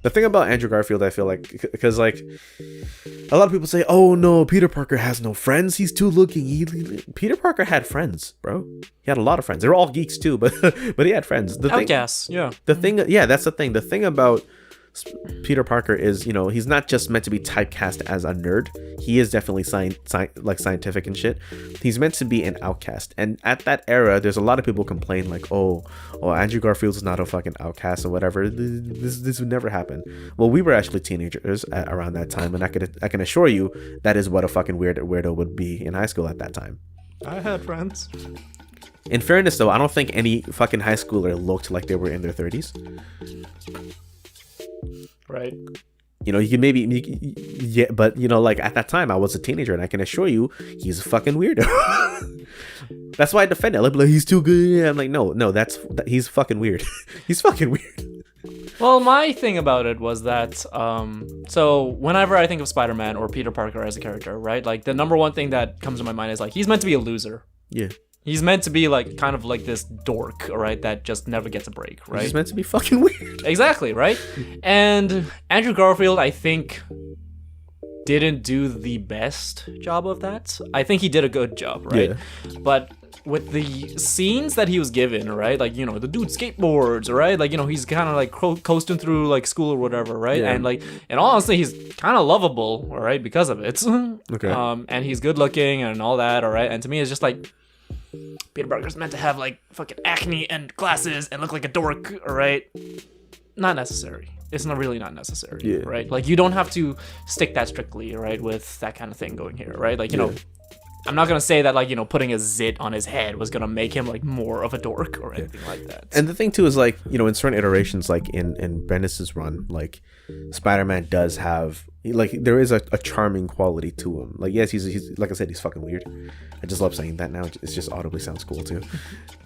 The thing about Andrew Garfield, I feel like, because like a lot of people say, "Oh no, Peter Parker has no friends. He's too looking." Peter Parker had friends, bro. He had a lot of friends. They were all geeks too, but he had friends. Outcasts, yeah. The thing, yeah, that's the thing. The thing about Peter Parker is, you know, he's not just meant to be typecast as a nerd. He is definitely scientific and shit. He's meant to be an outcast. And at that era, there's a lot of people complain like, oh, Andrew Garfield is not a fucking outcast or whatever. This would never happen. Well, we were actually teenagers around that time, and I can assure you that is what a fucking weirdo would be in high school at that time. I had friends. In fairness, though, I don't think any fucking high schooler looked like they were in their 30s. Right. You know, you can maybe, yeah, but you know, like at that time I was a teenager, and I can assure you he's a fucking weirdo. That's why I defend it. Like he's too good. I'm like, no, he's fucking weird. He's fucking weird. Well, my thing about it was that, so whenever I think of Spider-Man or Peter Parker as a character, right, like the number one thing that comes to my mind is like he's meant to be a loser. Yeah. He's meant to be like kind of like this dork, right? That just never gets a break, right? He's meant to be fucking weird. Exactly, right? And Andrew Garfield, I think, didn't do the best job of that. I think he did a good job, right? Yeah. But with the scenes that he was given, right? Like, you know, the dude skateboards, right? Like, you know, he's kind of like coasting through like school or whatever, right? Yeah. And like, and honestly, he's kind of lovable, all right, because of it. Okay. And he's good looking and all that, all right? And to me, it's just like, Peter Parker's meant to have like fucking acne and glasses and look like a dork, alright? Not necessary. It's not really not necessary, yeah. Right? Like you don't have to stick that strictly, right, with that kind of thing going here, right? Like, you know, I'm not gonna say that like, you know, putting a zit on his head was gonna make him like more of a dork or anything like that. And the thing too is like, you know, in certain iterations, like in Bendis' run, like Spider-Man does have like there is a charming quality to him. Like yes, he's like I said, he's fucking weird. I just love saying that now. It just audibly sounds cool too.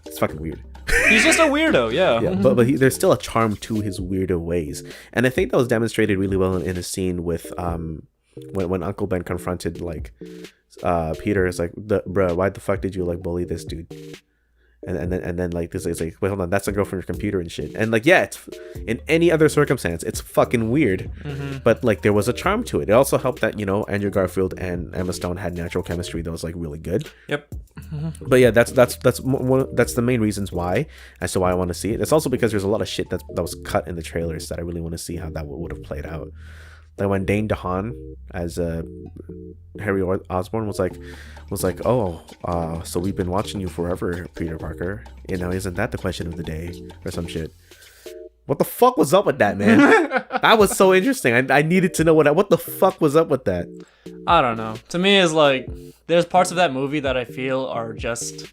It's fucking weird. He's just a weirdo, yeah. Yeah, but there's still a charm to his weirdo ways, and I think that was demonstrated really well in a scene with when Uncle Ben confronted like Peter is like, bruh, why the fuck did you like bully this dude? And then like this is like, wait, hold on, that's a girl from your computer and shit. And like, yeah, it's in any other circumstance, it's fucking weird. Mm-hmm. But like there was a charm to it. It also helped that, you know, Andrew Garfield and Emma Stone had natural chemistry that was like really good. Yep. Mm-hmm. But yeah, that's the main reasons why as to why I want to see it. It's also because there's a lot of shit that was cut in the trailers that I really want to see how that would have played out. Like when Dane DeHaan as Harry Osborn was like, oh, so we've been watching you forever, Peter Parker. You know, isn't that the question of the day or some shit? What the fuck was up with that, man? That was so interesting. I needed to know what the fuck was up with that. I don't know. To me, it's like there's parts of that movie that I feel are just.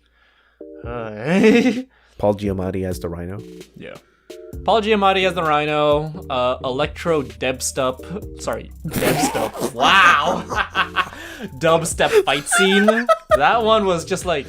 Paul Giamatti as the Rhino. Yeah. Paul Giamatti as the Rhino, Electro Dubstep. Wow. Dubstep fight scene. That one was just like,